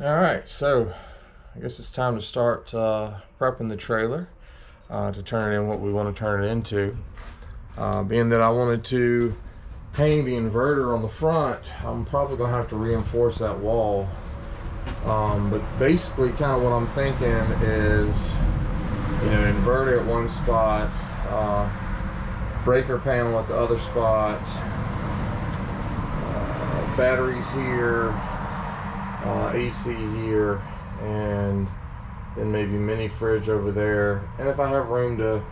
Alright, so I guess it's time to start prepping the trailer to turn it in what we want to turn it into. Being that I wanted to hang the inverter on the front, I'm probably going to have to reinforce that wall. But basically kind of what I'm thinking is, inverter at one spot, breaker panel at the other spot, batteries here, AC here, and then maybe mini fridge over there. And if I have room to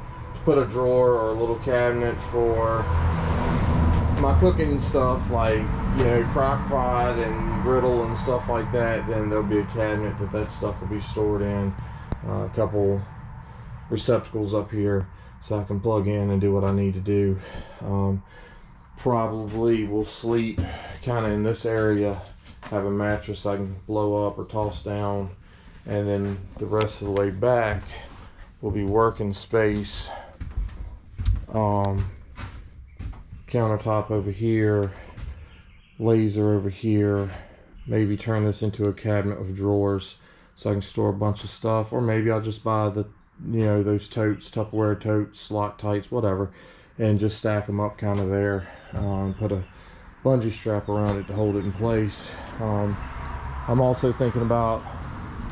put a drawer or a little cabinet for my cooking stuff, like crock pot and griddle and stuff like that, then there'll be a cabinet that stuff will be stored in. A couple receptacles up here so I can plug in and do what I need to do. Probably will sleep kind of in this area, have a mattress I can blow up or toss down, and then the rest of the way back will be working space. Countertop over here, laser over here, maybe turn this into a cabinet of drawers so I can store a bunch of stuff, or maybe I'll just buy the those totes, Tupperware totes, Loctites, whatever, and just stack them up kind of there, and put a bungee strap around it to hold it in place. I'm also thinking about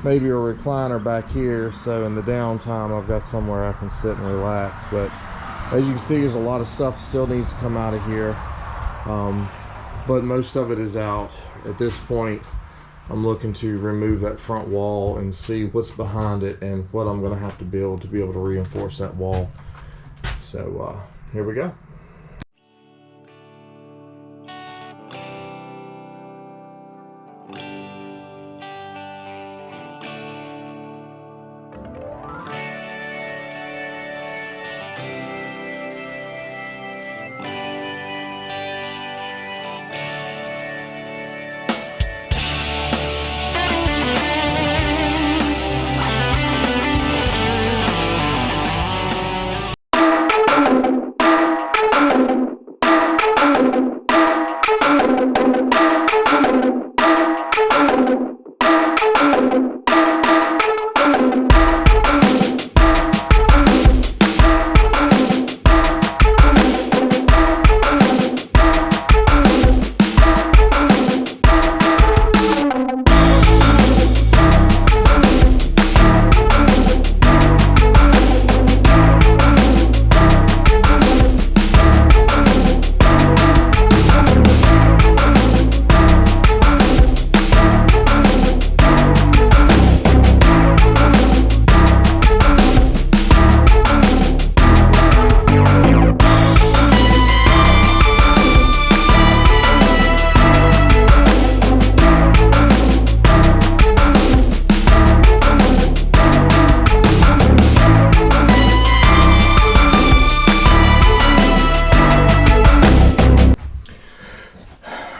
maybe a recliner back here, so in the downtime I've got somewhere I can sit and relax. But as you can see, there's a lot of stuff still needs to come out of here, but most of it is out. At this point, I'm looking to remove that front wall and see what's behind it and what I'm going to have to build to be able to reinforce that wall. So here we go.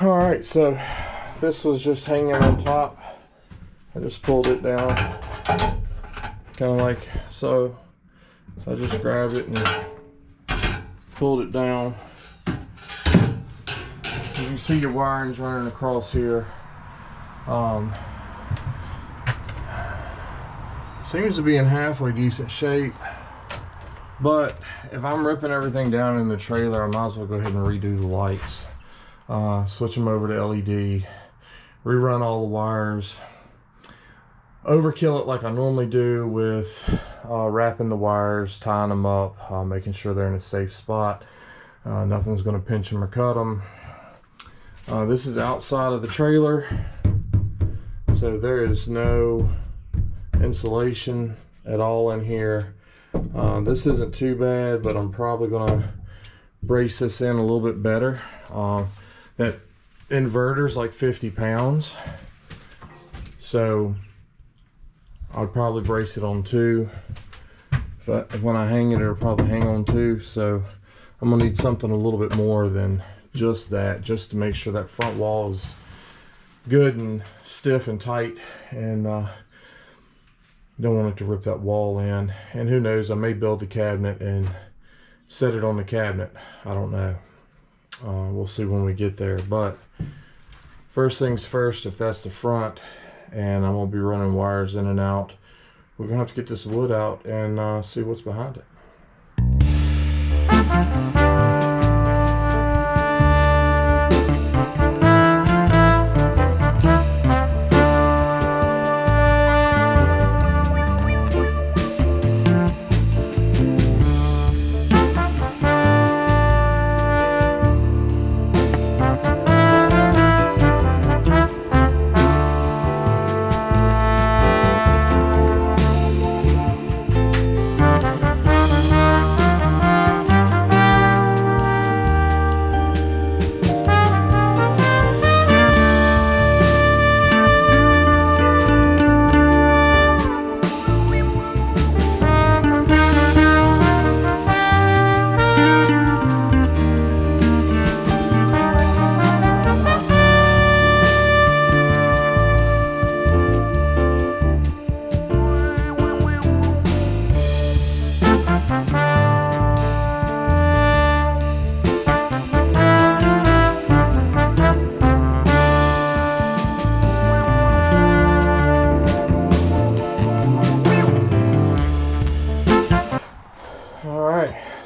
Alright, so this was just hanging on top. I just pulled it down, kind of like so. So I just grabbed it and pulled it down. You can see your wirings running across here. Seems to be in halfway decent shape, but if I'm ripping everything down in the trailer, I might as well go ahead and redo the lights. Switch them over to LED, rerun all the wires, overkill it like I normally do with wrapping the wires, tying them up, making sure they're in a safe spot. Nothing's going to pinch them or cut them. This is outside of the trailer, so there is no insulation at all in here. This isn't too bad, but I'm probably going to brace this in a little bit better. That inverter's like 50 pounds, so I'd probably brace it on two. When I hang it, it'll probably hang on two, so I'm gonna need something a little bit more than just that, just to make sure that front wall is good and stiff and tight, and don't want it to rip that wall in. And who knows, I may build the cabinet and set it on the cabinet, I don't know. We'll see when we get there. But first things first, if that's the front, and I'm gonna be running wires in and out. We're gonna have to get this wood out and see what's behind it.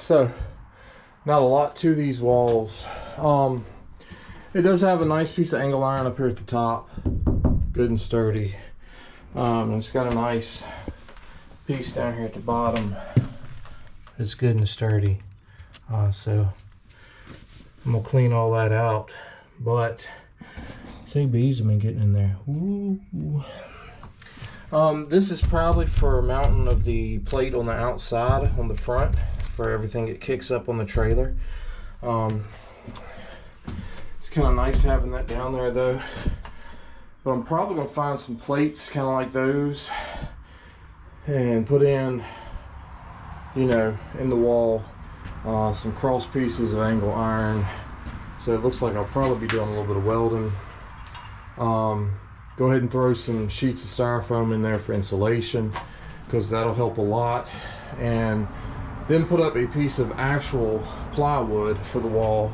So, not a lot to these walls. It does have a nice piece of angle iron up here at the top, good and sturdy. It's got a nice piece down here at the bottom. It's good and sturdy. So I'm gonna clean all that out. But see, bees have been getting in there. Ooh. This is probably for mounting of the plate on the outside, on the front, for everything that kicks up on the trailer. It's kind of nice having that down there though. But I'm probably going to find some plates kind of like those and put in, you know, in the wall, some cross pieces of angle iron. So it looks like I'll probably be doing a little bit of welding. Go ahead and throw some sheets of styrofoam in there for insulation, because that'll help a lot. And then put up a piece of actual plywood for the wall,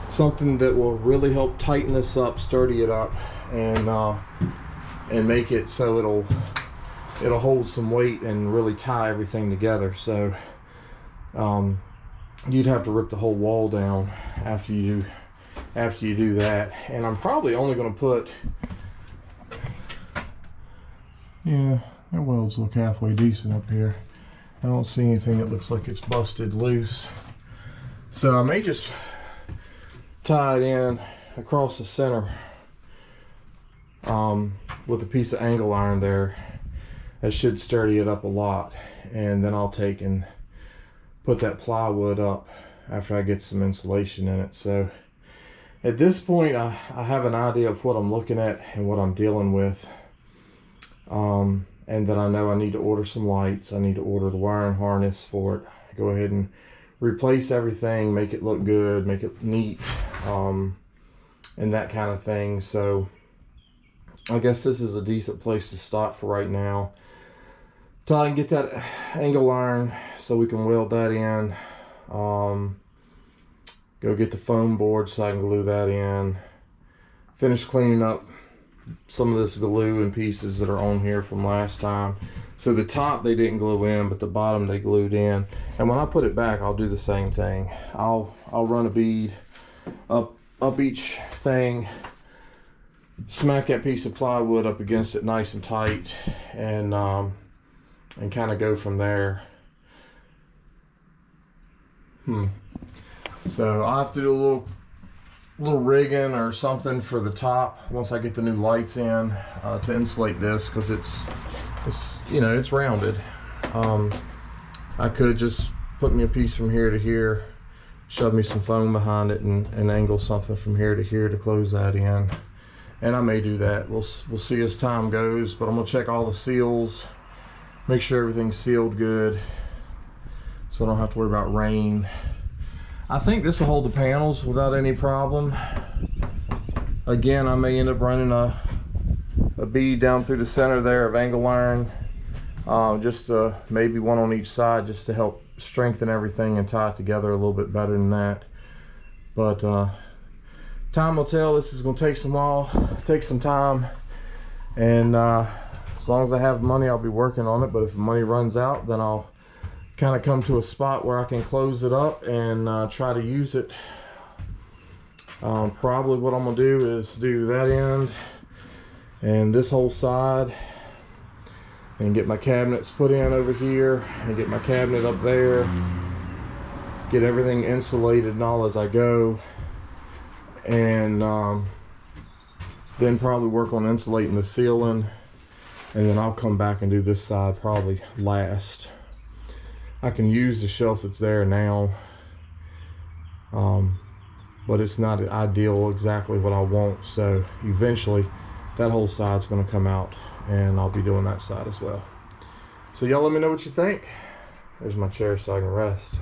something that will really help tighten this up, sturdy it up, and make it so it'll hold some weight and really tie everything together. So you'd have to rip the whole wall down after you do that. And I'm probably only going to put, yeah, that welds look halfway decent up here. I don't see anything that looks like it's busted loose. So I may just tie it in across the center with a piece of angle iron there. That should sturdy it up a lot. And then I'll take and put that plywood up after I get some insulation in it. So at this point, I have an idea of what I'm looking at and what I'm dealing with. And then I know I need to order some lights. I need to order the wiring harness for it. Go ahead and replace everything, make it look good, make it neat, and that kind of thing. So I guess this is a decent place to start for right now. Till I can get that angle iron so we can weld that in. Go get the foam board so I can glue that in. Finish cleaning up some of this glue and pieces that are on here from last time. So the top they didn't glue in, but the bottom they glued in. And when I put it back, I'll do the same thing. I'll run a bead up each thing, smack that piece of plywood up against it nice and tight, and kind of go from there. So I'll have to do a little rigging or something for the top once I get the new lights in to insulate this, because it's you know, it's rounded. I could just put me a piece from here to here, shove me some foam behind it, and angle something from here to here to close that in. And I may do that. We'll see as time goes, but I'm gonna check all the seals, make sure everything's sealed good so I don't have to worry about rain. I think this will hold the panels without any problem. Again, I may end up running a bead down through the center there of angle iron, just maybe one on each side, just to help strengthen everything and tie it together a little bit better than that. But time will tell. This is going to take some time, And as long as I have money, I'll be working on it. But if the money runs out, then I'll kind of come to a spot where I can close it up and try to use it. Probably what I'm gonna do is do that end and this whole side, and get my cabinets put in over here, and get my cabinet up there, get everything insulated and all as I go, and then probably work on insulating the ceiling, and then I'll come back and do this side probably last. I can use the shelf that's there now, but it's not ideal exactly what I want, so eventually that whole side's going to come out, and I'll be doing that side as well. So y'all let me know what you think. There's my chair so I can rest.